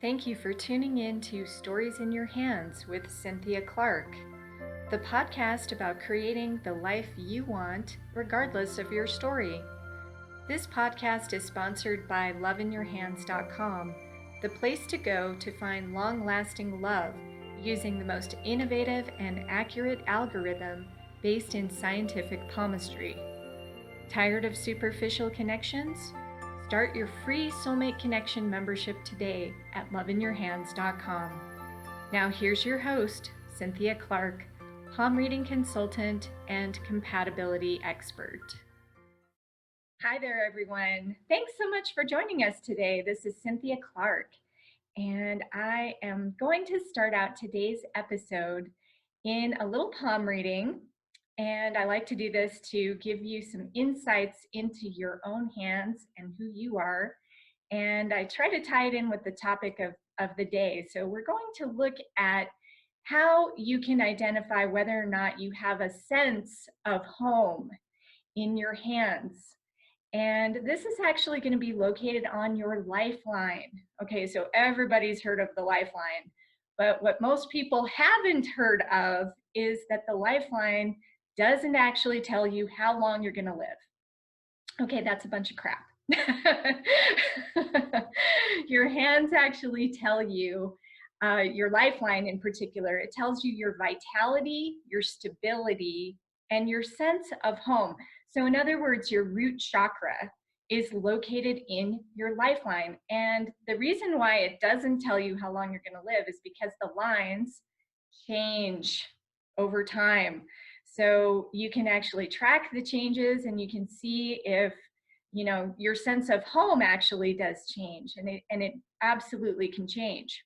Thank you for tuning in to Stories in Your Hands with Cynthia Clark, the podcast about creating the life you want, regardless of your story. This podcast is sponsored by loveinyourhands.com, the place to go to find long lasting love using the most innovative and accurate algorithm based in scientific palmistry. Tired of superficial connections? Start your free Soulmate Connection membership today at loveinyourhands.com. Now here's your host, Cynthia Clark, palm reading consultant and compatibility expert. Hi there, everyone. Thanks so much for joining us today. This is Cynthia Clark, and I am going to start out today's episode in a little palm reading. And I like to do this to give you some insights into your own hands and who you are. And I try to tie it in with the topic of the day. So we're going to look at how you can identify whether or not you have a sense of home in your hands. And this is actually going to be located on your lifeline. Okay, so everybody's heard of the lifeline. But what most people haven't heard of is that the lifeline doesn't actually tell you how long you're going to live. Okay, that's a bunch of crap. Your hands actually tell you, your lifeline in particular, it tells you your vitality, your stability, and your sense of home. So in other words, your root chakra is located in your lifeline. And the reason why it doesn't tell you how long you're going to live is because the lines change over time. So you can actually track the changes and you can see if your sense of home actually does change, and it absolutely can change.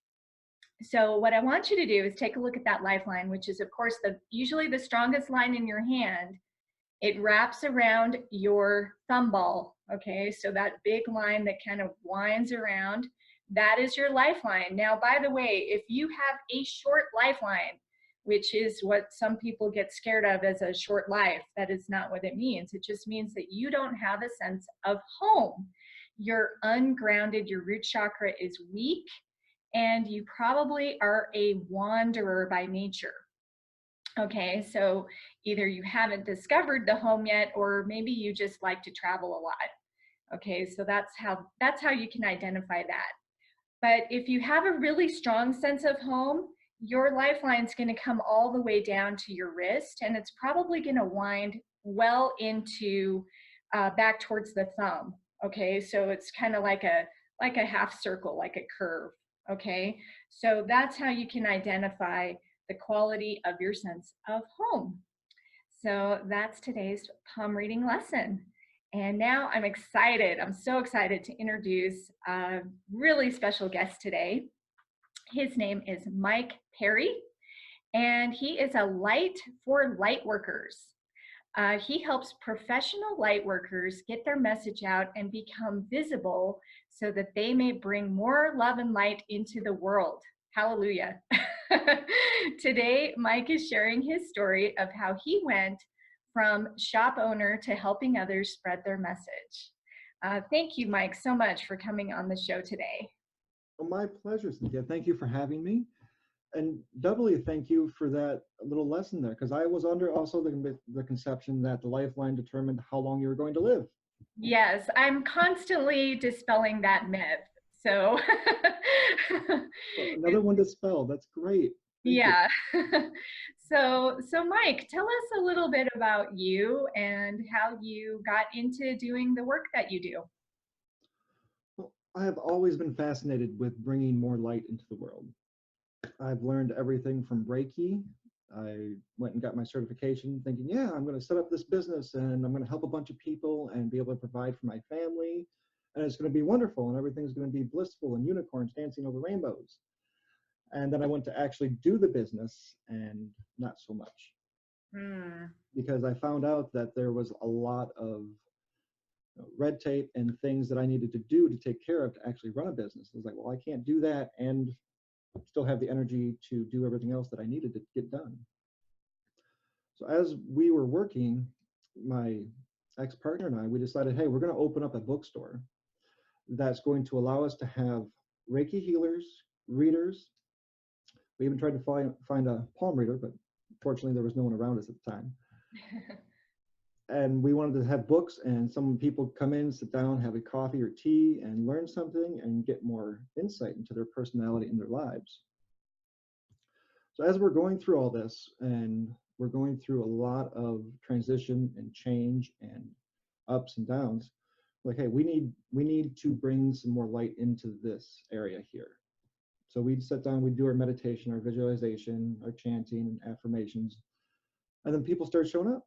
So what I want you to do is take a look at that lifeline, which is of course usually the strongest line in your hand. It wraps around your thumb ball. Okay, so that big line that kind of winds around, that is your lifeline. Now, by the way, if you have a short lifeline, which is what some people get scared of as a short life, that is not what it means. It just means that you don't have a sense of home. You're ungrounded, your root chakra is weak, and you probably are a wanderer by nature. Okay, so either you haven't discovered the home yet, or maybe you just like to travel a lot. Okay, so that's how you can identify that. But if you have a really strong sense of home, your lifeline's going to come all the way down to your wrist, and it's probably going to wind well into back towards the thumb. Okay, so it's kind of like a half circle, like a curve. Okay, so that's how you can identify the quality of your sense of home. So that's today's palm reading lesson. And now I'm excited. I'm so excited to introduce a really special guest today. His name is Mike Perry, and he is a light for light workers. He helps professional light workers get their message out and become visible so that they may bring more love and light into the world. Hallelujah. Today, Mike is sharing his story of how he went from shop owner to helping others spread their message. Thank you, Mike, so much for coming on the show today. Well, my pleasure, Cynthia. Thank you for having me. And doubly thank you for that little lesson there, because I was under also the conception that the lifeline determined how long you were going to live. Yes, I'm constantly dispelling that myth. So Another one dispelled. That's great. Thank you. yeah. So Mike, tell us a little bit about you and how you got into doing the work that you do. Well, I have always been fascinated with bringing more light into the world. I've learned everything from Reiki. I went and got my certification thinking, yeah, I'm going to set up this business and I'm going to help a bunch of people and be able to provide for my family. And it's going to be wonderful and everything's going to be blissful and unicorns dancing over rainbows. And then I went to actually do the business and not so much. Because I found out that there was a lot of red tape and things that I needed to do to take care of to actually run a business. I was like, well, I can't do that and still have the energy to do everything else that I needed to get done. So as we were working, my ex-partner and I, we decided, hey, we're going to open up a bookstore that's going to allow us to have Reiki healers, readers. We even tried to find a palm reader, but fortunately there was no one around us at the time. And we wanted to have books, and some people come in, sit down, have a coffee or tea, and learn something and get more insight into their personality and their lives. So as we're going through all this, and we're going through a lot of transition and change and ups and downs, like, hey, we need to bring some more light into this area here. So we'd sit down, we'd do our meditation, our visualization, our chanting and affirmations, and then people start showing up.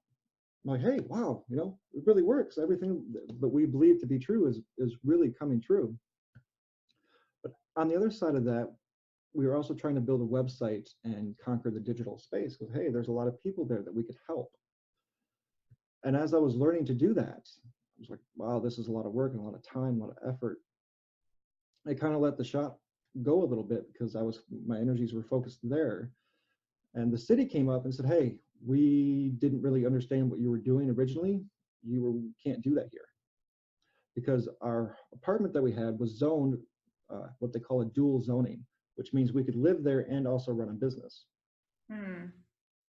I'm like, hey, wow, it really works. Everything that we believe to be true is really coming true. But on the other side of that, we were also trying to build a website and conquer the digital space because, hey, there's a lot of people there that we could help. And as I was learning to do that, I was like, wow, this is a lot of work and a lot of time, a lot of effort. I kind of let the shop go a little bit because my energies were focused there. And the city came up and said, hey, we didn't really understand what you were doing originally. Can't do that here. Because our apartment that we had was zoned what they call a dual zoning, which means we could live there and also run a business.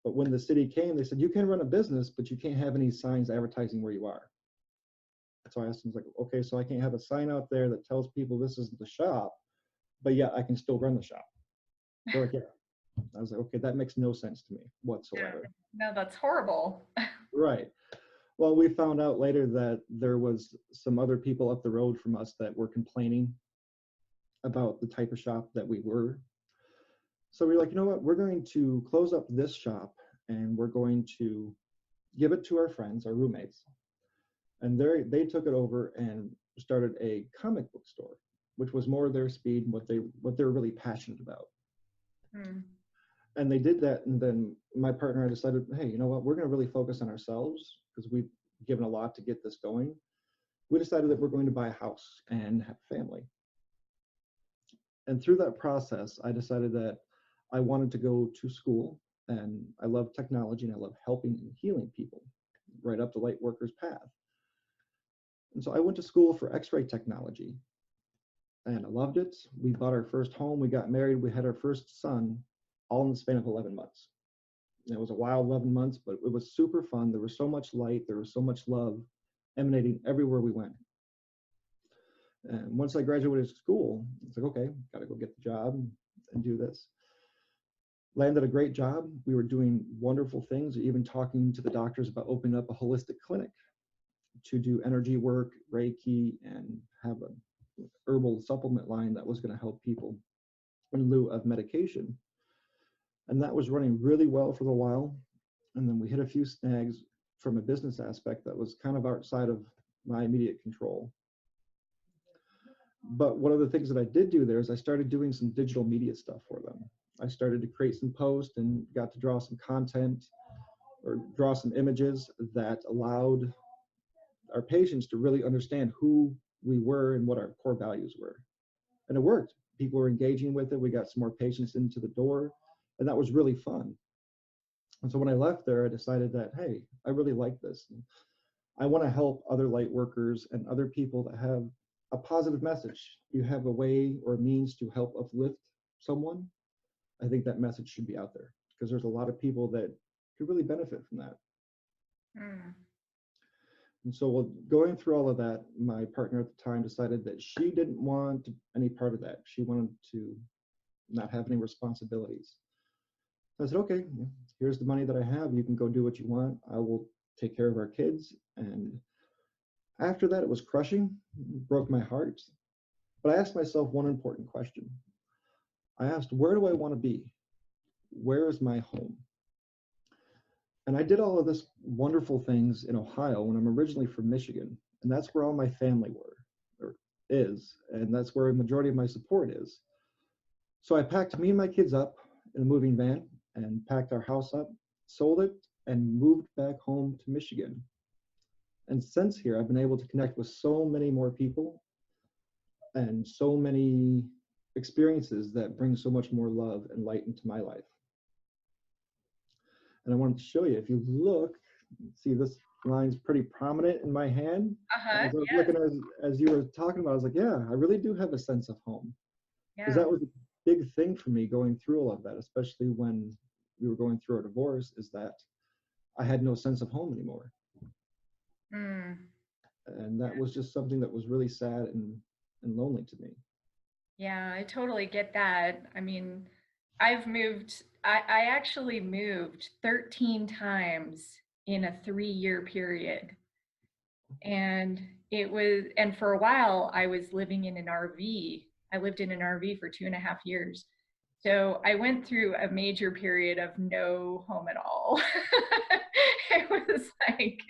But when the city came, they said, you can run a business, but you can't have any signs advertising where you are. So I asked them, like, okay, so I can't have a sign out there that tells people this isn't the shop, but yeah, I can still run the shop. They're like, yeah. I was like, okay, that makes no sense to me whatsoever. No, that's horrible. Right. Well, we found out later that there was some other people up the road from us that were complaining about the type of shop that we were. So we're like, you know what, we're going to close up this shop and we're going to give it to our friends, our roommates. And they took it over and started a comic book store, which was more their speed and what they're really passionate about. And they did that, and then my partner and I decided, hey, you know what, we're going to really focus on ourselves because we've given a lot to get this going. We decided that we're going to buy a house and have a family. And through that process, I decided that I wanted to go to school, and I love technology and I love helping and healing people right up the light worker's path. And so I went to school for X-ray technology, and I loved it. We bought our first home, we got married, we had our first son, all in the span of 11 months. It was a wild 11 months, but it was super fun. There was so much light, there was so much love emanating everywhere we went. And once I graduated school, it's like, okay, got to go get the job and do this. Landed a great job. We were doing wonderful things, even talking to the doctors about opening up a holistic clinic to do energy work, Reiki, and have an herbal supplement line that was going to help people in lieu of medication. And that was running really well for a while. And then we hit a few snags from a business aspect that was kind of outside of my immediate control. But one of the things that I did do there is I started doing some digital media stuff for them. I started to create some posts and got to draw some content or draw some images that allowed our patients to really understand who we were and what our core values were. And it worked. People were engaging with it. We got some more patients into the door, and that was really fun. And so when I left there, I decided that, hey, I really like this. And I want to help other light workers and other people that have a positive message. You have a way or a means to help uplift someone. I think that message should be out there because there's a lot of people that could really benefit from that. And so going through all of that, my partner at the time decided that she didn't want any part of that. She wanted to not have any responsibilities. So I said, okay, here's the money that I have. You can go do what you want. I will take care of our kids. And after that, it was crushing, it broke my heart. But I asked myself one important question. I asked, where do I want to be? Where is my home? And I did all of this wonderful things in Ohio when I'm originally from Michigan. And that's where all my family is. And that's where a majority of my support is. So I packed me and my kids up in a moving van and packed our house up, sold it, and moved back home to Michigan. And since here, I've been able to connect with so many more people and so many experiences that bring so much more love and light into my life. And I wanted to show you, if you look, see this line's pretty prominent in my hand. As I was looking as you were talking about, I was like, yeah, I really do have a sense of home. because Yeah. that was a big thing for me going through all of that, especially when we were going through our divorce, is that I had no sense of home anymore. Mm. And that was just something that was really sad and lonely to me. Yeah, I totally get that. I mean, I actually moved 13 times in a 3-year period. And for a while, I was living in an RV. I lived in an RV for 2.5 years. So I went through a major period of no home at all. It was like,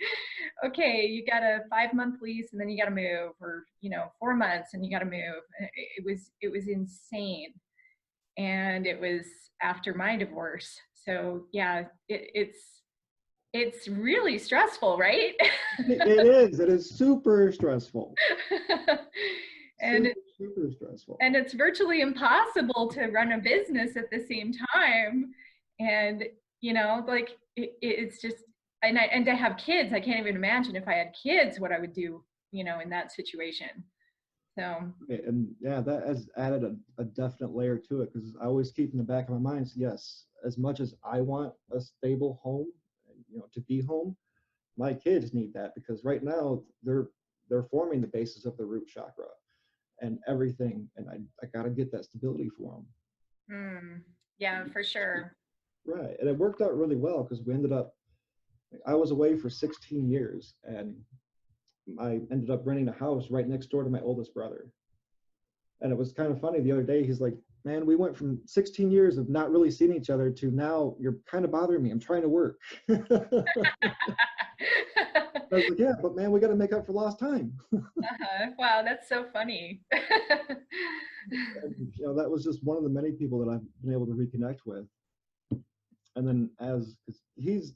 okay, you got a 5-month lease and then you got to move, or 4 months and you got to move. It was insane, and it was after my divorce. So yeah, it's really stressful, right? It is. It is super stressful. and Super stressful. and it's virtually impossible to run a business at the same time. And like it's just, and to have kids, I can't even imagine if I had kids what I would do in that situation. So And yeah, that has added a definite layer to it, because I always keep in the back of my mind, yes, as much as I want a stable home, to be home, my kids need that, because right now they're forming the basis of the root chakra and everything, and I got to get that stability for them. yeah, for sure. Right, and it worked out really well, because we ended up, I was away for 16 years, and I ended up renting a house right next door to my oldest brother. And it was kind of funny the other day. He's like, man, we went from 16 years of not really seeing each other to now you're kind of bothering me. I'm trying to work. I was like, yeah, but man, we got to make up for lost time. Wow, that's so funny. And, that was just one of the many people that I've been able to reconnect with. And then cause he's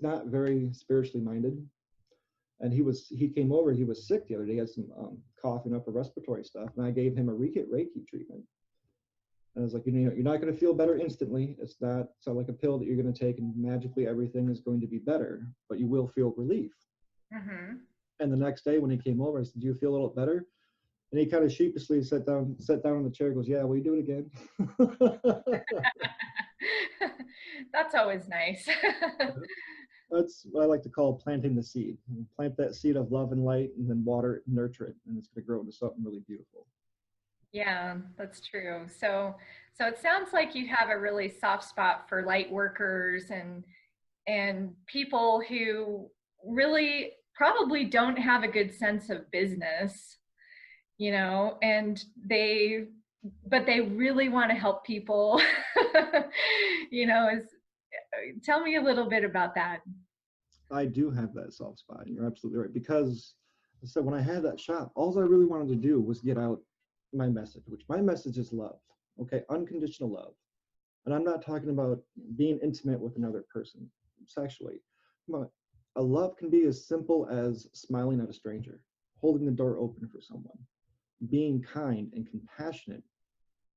not very spiritually minded. And he came over, he was sick the other day, he had some cough and upper respiratory stuff. And I gave him a Reiki treatment. And I was like, you're not going to feel better instantly. It's not like a pill that you're going to take and magically everything is going to be better, but you will feel relief. Mm-hmm. And the next day when he came over, I said, do you feel a little better? And he kind of sheepishly sat down in the chair, goes, yeah, will you do it again? That's always nice. That's what I like to call planting the seed. Plant that seed of love and light, and then water it, nurture it, and it's going to grow into something really beautiful. Yeah, that's true. So it sounds like you have a really soft spot for light workers and people who really probably don't have a good sense of business, and but they really want to help people. Is Tell me a little bit about that. I do have that soft spot. And you're absolutely right. Because so when I had that shop, all I really wanted to do was get out my message, which my message is love. Okay, unconditional love. And I'm not talking about being intimate with another person sexually. But a love can be as simple as smiling at a stranger, holding the door open for someone, being kind and compassionate.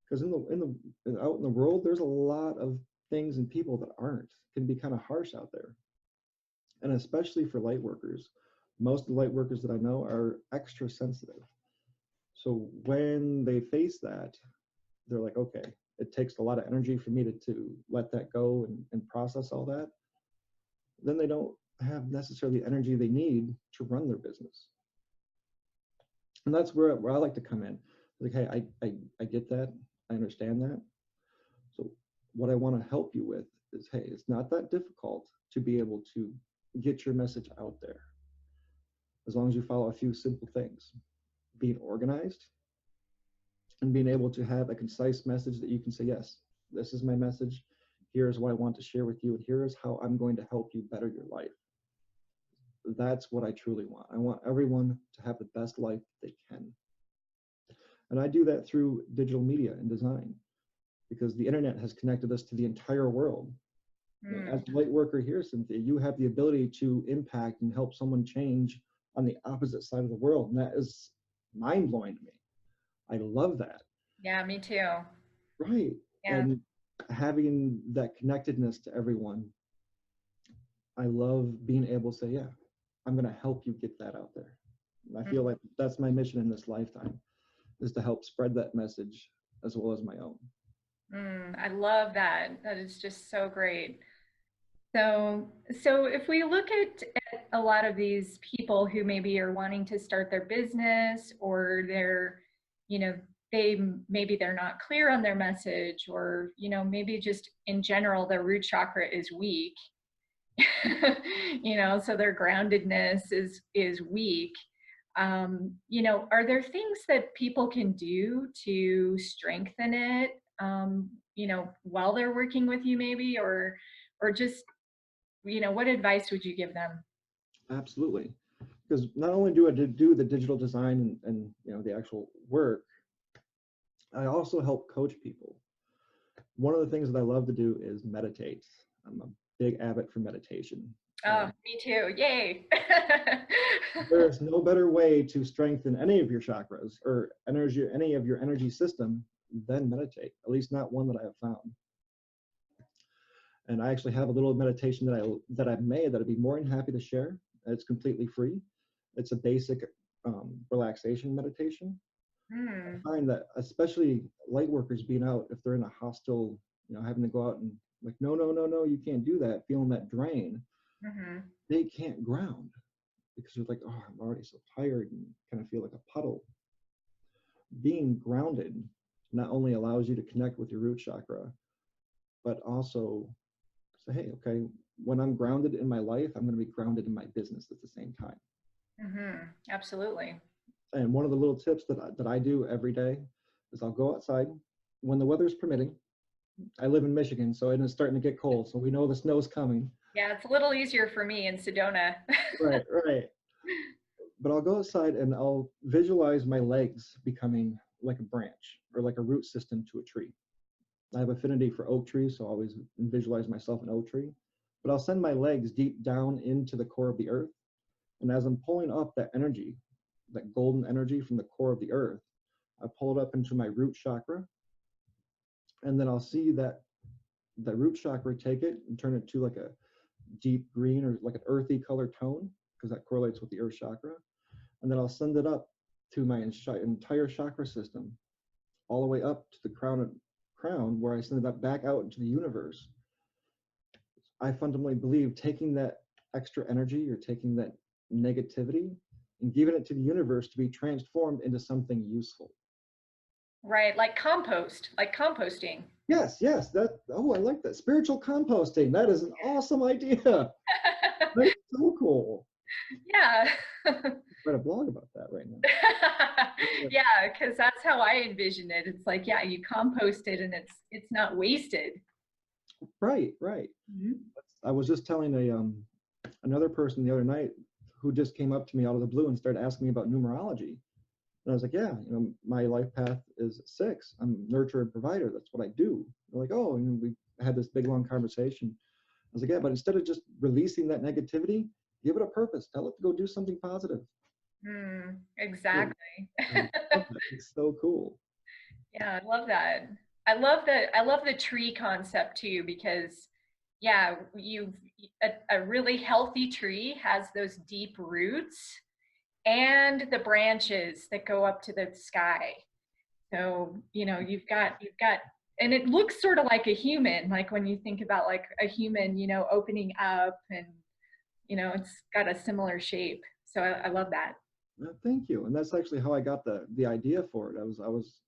Because out in the world, there's a lot of things and people that can be kind of harsh out there. And especially for light workers, most of the light workers that I know are extra sensitive. So when they face that, they're like, okay, it takes a lot of energy for me to let that go and process all that. Then they don't have necessarily the energy they need to run their business. And that's where I like to come in. Like, hey, I get that. I understand that. So what I want to help you with is, hey, it's not that difficult to be able to get your message out there, as long as you follow a few simple things: being organized and being able to have a concise message that you can say, yes, this is my message. Here's what I want to share with you, and here's how I'm going to help you better your life. That's what I truly want. I want everyone to have the best life they can. And I do that through digital media and design, because the internet has connected us to the entire world. As a light worker here, Cynthia, you have the ability to impact and help someone change on the opposite side of the world. And that is mind blowing to me. I love that. Yeah, me too. Right. Yeah. And having that connectedness to everyone, I love being able to say, yeah, I'm going to help you get that out there. And I feel like that's my mission in this lifetime, is to help spread that message as well as my own. I love that. That is just so great. So if we look at a lot of these people who maybe are wanting to start their business, or they're, you know, maybe they're not clear on their message, or, maybe just in general, their root chakra is weak, so their groundedness is weak. Are there things that people can do to strengthen it, while they're working with you maybe, or just, what advice would you give them? Absolutely. Because not only do I do the digital design and the actual work, I also help coach people. One of the things that I love to do is meditate. I'm a big avid for meditation. Oh, And me too. Yay. there is no better way to strengthen any of your chakras or energy, any of your energy system than meditate, at least not one that I have found. And I actually have a little meditation that I've made that I'd be more than happy to share. It's completely free. It's a basic relaxation meditation. I Hmm. find that especially light workers being out, if they're in a hostile, having to go out and like, no, no, no, no, you can't do that, feeling that drain, Hmm. they can't ground because they're like, oh, I'm already so tired and kind of feel like a puddle. Being grounded not only allows you to connect with your root chakra, but also say, hey, okay, when I'm grounded in my life, I'm going to be grounded in my business at the same time. Hmm. Absolutely. And one of the little tips that I do every day is I'll go outside when the weather's permitting. I live in Michigan, so it is starting to get cold, so we know the snow's coming. Yeah, it's a little easier for me in Sedona. Right, right. But I'll go outside and I'll visualize my legs becoming like a branch or like a root system to a tree. I have affinity for oak trees, so I always visualize myself an oak tree. But I'll send my legs deep down into the core of the earth. And as I'm pulling up that energy, that golden energy from the core of the earth, I pull it up into my root chakra. And then I'll see that root chakra take it and turn it to like a deep green or like an earthy color tone, because that correlates with the earth chakra. And then I'll send it up to my entire chakra system, all the way up to the crown where I send it up back out into the universe. I fundamentally believe taking that extra energy or taking that negativity and giving it to the universe to be transformed into something useful. Right, like compost, like composting. Yes, yes, I like that. Spiritual composting. That is an awesome idea. That's so cool. Yeah. Write a blog about that right now. Yeah, because that's how I envision it. It's like, yeah, you compost it and it's not wasted. Right, right. Mhm. I was just telling another person the other night who just came up to me out of the blue and started asking me about numerology. And I was like, yeah, my life path is 6. I'm a nurturer and provider. That's what I do. They're like, oh, and we had this big long conversation. I was like, yeah, but instead of just releasing that negativity, give it a purpose. Tell it to go do something positive. Exactly. I love that. It's so cool. Yeah, I love that. I love the tree concept too, because yeah, a really healthy tree has those deep roots and the branches that go up to the sky. So, you've got and it looks sort of like a human, like when you think about like a human, opening up, and it's got a similar shape. So I love that. Thank you. And that's actually how I got the idea for it. I was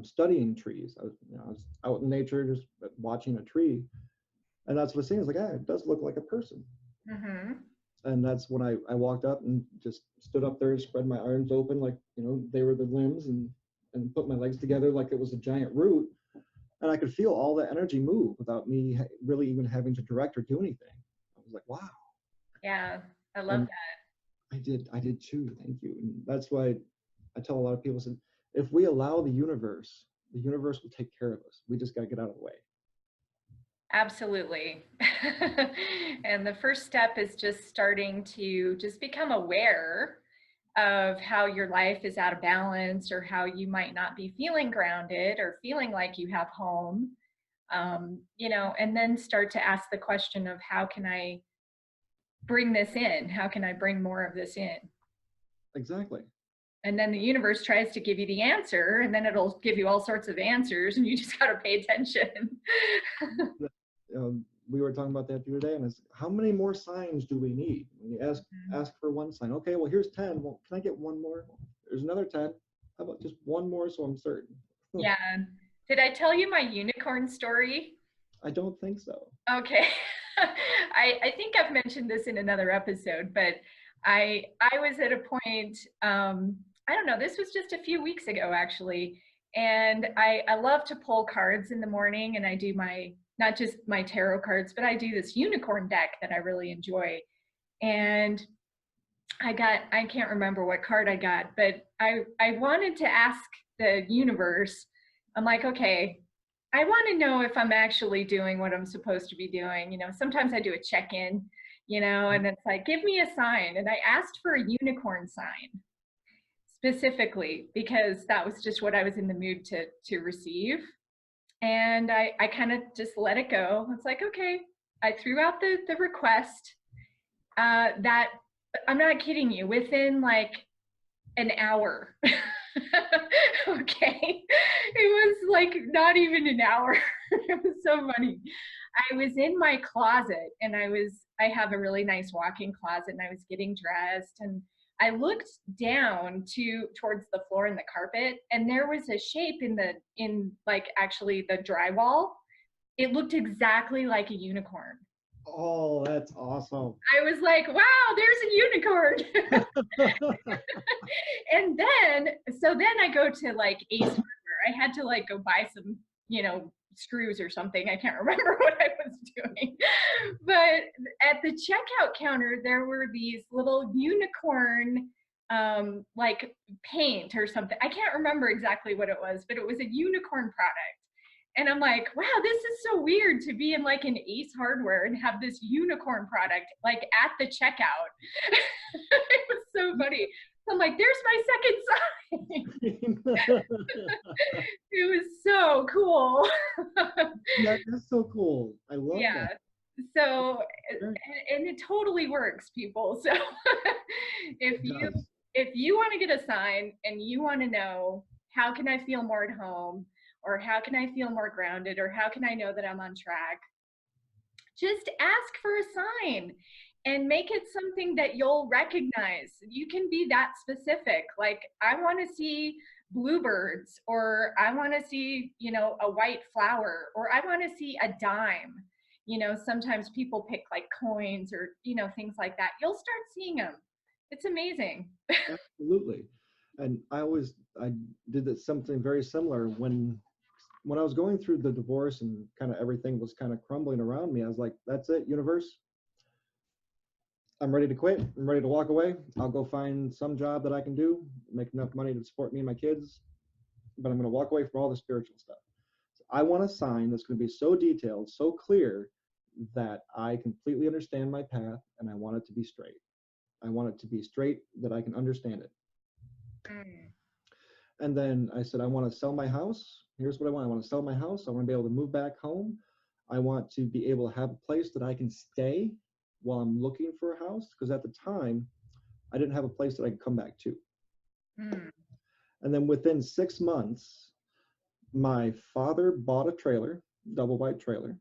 studying trees. I was out in nature, just watching a tree, and that's what I was seeing. It's like, ah, it does look like a person. Hmm. And that's when I walked up and just stood up there, spread my arms open like they were the limbs, and put my legs together like it was a giant root, and I could feel all the energy move without me really even having to direct or do anything. I was like, wow. Yeah, I love And that. I did too. Thank you. And that's why I tell a lot of people, said, if we allow the universe will take care of us. We just got to get out of the way. Absolutely. And the first step is just starting to just become aware of how your life is out of balance, or how you might not be feeling grounded or feeling like you have home. And then start to ask the question of, how can I bring this in? How can I bring more of this in? Exactly. And then the universe tries to give you the answer, and then it'll give you all sorts of answers, and you just got to pay attention. We were talking about that the other day, and it's how many more signs do we need? When you ask for one sign, okay, well here's 10. Well, can I get one more? There's another 10. How about just one more so I'm certain? Yeah. Did I tell you my unicorn story? I don't think so. Okay. I think I've mentioned this in another episode, but I was at a point, I don't know, this was just a few weeks ago actually. And I love to pull cards in the morning, and I do not just my tarot cards, but I do this unicorn deck that I really enjoy. And I can't remember what card I got, but I wanted to ask the universe, I'm like, okay, I want to know if I'm actually doing what I'm supposed to be doing. Sometimes I do a check-in, and it's like, give me a sign. And I asked for a unicorn sign specifically because that was just what I was in the mood to receive. And I kind of just let it go. It's like, okay, I threw out the request. That, I'm not kidding you, within like an hour. Okay. It was like not even an hour. It was so funny. I was in my closet, and I have a really nice walk-in closet, and I was getting dressed, and I looked down towards the floor and the carpet, and there was a shape in like actually the drywall. It looked exactly like a unicorn. Oh, that's awesome. I was like, wow, there's a unicorn. And then I go to like Ace Hardware. I had to like go buy some, screws or something. I can't remember what I was doing. But at the checkout counter, there were these little unicorn like paint or something. I can't remember exactly what it was, but it was a unicorn product. And I'm like, wow, this is so weird to be in like an Ace Hardware and have this unicorn product like at the checkout. It was so funny. I'm like, there's my second sign. It was so cool. That is so cool. I love that. So, and it totally works, people. So if you want to get a sign and you want to know, how can I feel more at home, or how can I feel more grounded, or how can I know that I'm on track, just ask for a sign and make it something that you'll recognize. You can be that specific. Like, I want to see bluebirds, or I want to see, a white flower, or I want to see a dime. Sometimes people pick like coins or, things like that. You'll start seeing them. It's amazing. Absolutely. And I did something very similar when I was going through the divorce and kind of everything was kind of crumbling around me. I was like, that's it, universe. I'm ready to quit. I'm ready to walk away. I'll go find some job that I can do, make enough money to support me and my kids, but I'm going to walk away from all the spiritual stuff. So I want a sign that's going to be so detailed, so clear, that I completely understand my path, and I want it to be straight. I want it to be straight that I can understand it. And then I said, I want to sell my house. Here's what I want. I want to sell my house. I want to be able to move back home. I want to be able to have a place that I can stay while I'm looking for a house, because at the time I didn't have a place that I could come back to. And then within 6 months, my father bought a trailer, double white trailer.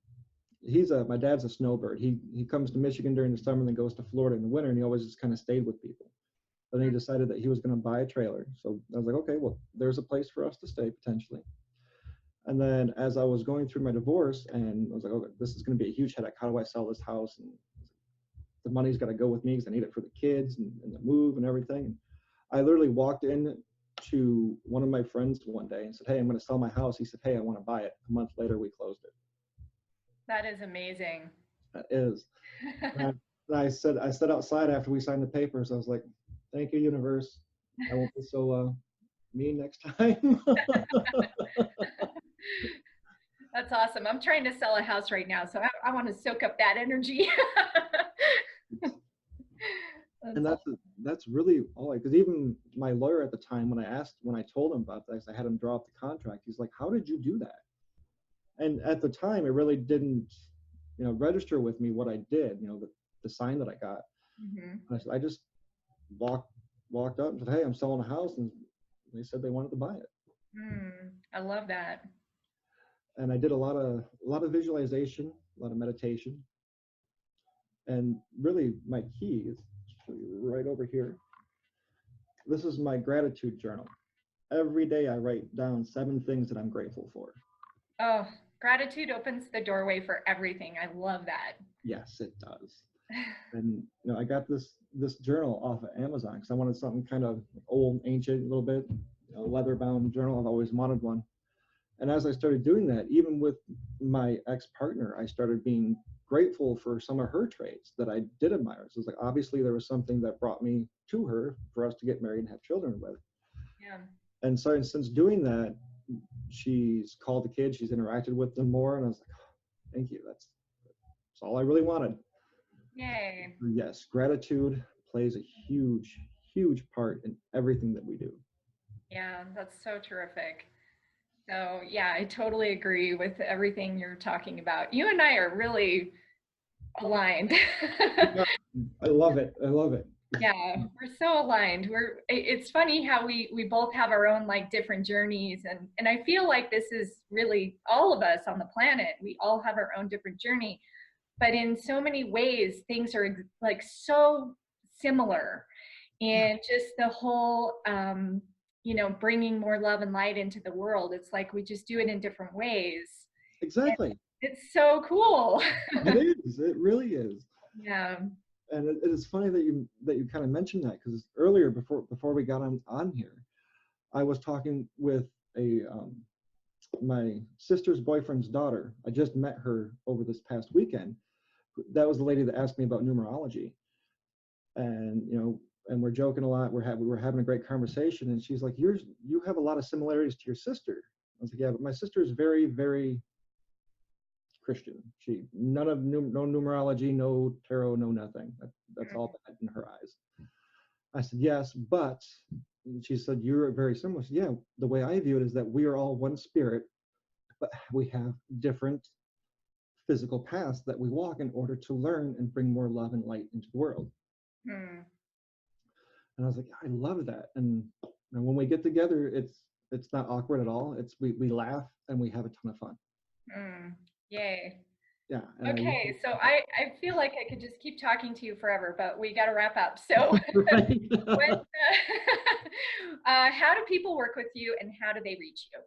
My dad's a snowbird. He comes to Michigan during the summer and then goes to Florida in the winter, and he always just kind of stayed with people. But then he decided that he was going to buy a trailer. So I was like, okay, well, there's a place for us to stay potentially. And then as I was going through my divorce, and I was like, okay, this is going to be a huge headache. How do I sell this house? And the money's got to go with me because I need it for the kids and the move and everything. And I literally walked in to one of my friends one day and said, hey, I'm going to sell my house. He said, hey, I want to buy it. A month later, we closed it. That is amazing. That is. And I said outside after we signed the papers, I was like, thank you, universe. I won't be so mean next time. That's awesome. I'm trying to sell a house right now, so I want to soak up that energy. And that's really all. Because even my lawyer at the time, when I told him about this, I had him draw up the contract. He's like, "How did you do that?" And at the time, it really didn't, register with me what I did. The sign that I got. I said, I just walked up and said, "Hey, I'm selling a house," and they said they wanted to buy it. I love that. And I did a lot of visualization, a lot of meditation, and really my key is right over here. This is my gratitude journal. Every day I write down 7 things that I'm grateful for. Oh, gratitude opens the doorway for everything. I love that. Yes, it does. And I got this journal off of Amazon because I wanted something kind of old, ancient, a little bit, leather-bound journal. I've always wanted one. And as I started doing that, even with my ex-partner, I started being grateful for some of her traits that I did admire. So it's like, obviously there was something that brought me to her for us to get married and have children with. Yeah. And so since doing that, she's called the kids, she's interacted with them more. And I was like, oh, thank you. That's all I really wanted. Yay. Yes, gratitude plays a huge, huge part in everything that we do. Yeah, that's so terrific. So yeah, I totally agree with everything you're talking about. You and I are really aligned. Yeah, I love it. I love it. Yeah, we're so aligned. It's funny how we both have our own like different journeys, and I feel like this is really all of us on the planet. We all have our own different journey, but in so many ways things are like so similar. And just the whole bringing more love and light into the world, it's like we just do it in different ways. Exactly. And it's so cool. It is. It really is. Yeah. And it is funny that you kind of mentioned that, because earlier before we got on here, I was talking with a my sister's boyfriend's daughter. I just met her over this past weekend. That was the lady that asked me about numerology, and and we're joking a lot. We were having a great conversation, and she's like, you have a lot of similarities to your sister." I was like, "Yeah, but my sister is very, very Christian. She no numerology, no tarot, no nothing. That's all bad in her eyes." I said, "Yes, but," and she said, "You're very similar." I said, "Yeah, the way I view it is that we are all one spirit, but we have different physical paths that we walk in order to learn and bring more love and light into the world." Hmm. And I was like, "I love that." And when we get together, it's not awkward at all. It's we laugh and we have a ton of fun. Yay. Yeah. And Okay, so I feel like I could just keep talking to you forever, but we got to wrap up. So right. what, how do people work with you and how do they reach you?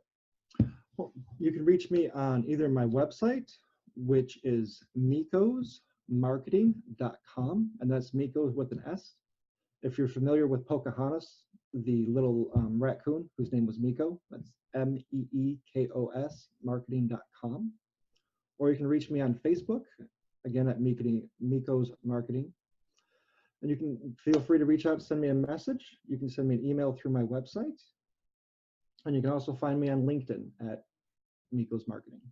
Well, you can reach me on either my website, which is mikosmarketing.com, and that's Mikos with an S. If you're familiar with Pocahontas, the little raccoon whose name was Miko, that's MEEKOS marketing.com. Or you can reach me on Facebook, again at Mikos Marketing. And you can feel free to reach out, send me a message. You can send me an email through my website. And you can also find me on LinkedIn at Mikos Marketing.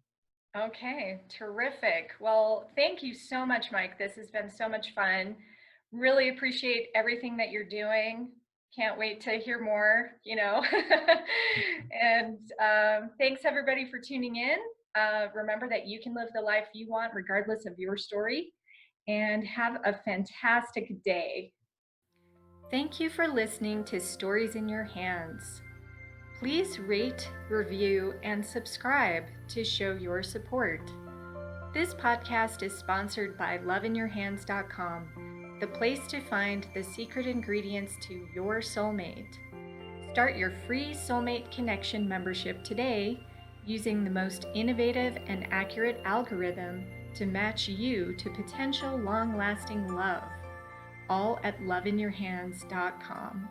Okay, terrific. Well, thank you so much, Mike. This has been so much fun. Really appreciate everything that you're doing. Can't wait to hear more, And thanks everybody for tuning in. Remember that you can live the life you want regardless of your story, and have a fantastic day. Thank you for listening to Stories in Your Hands. Please rate, review, and subscribe to show your support. This podcast is sponsored by loveinyourhands.com, the place to find the secret ingredients to your soulmate. Start your free Soulmate Connection membership today using the most innovative and accurate algorithm to match you to potential long-lasting love, all at loveinyourhands.com.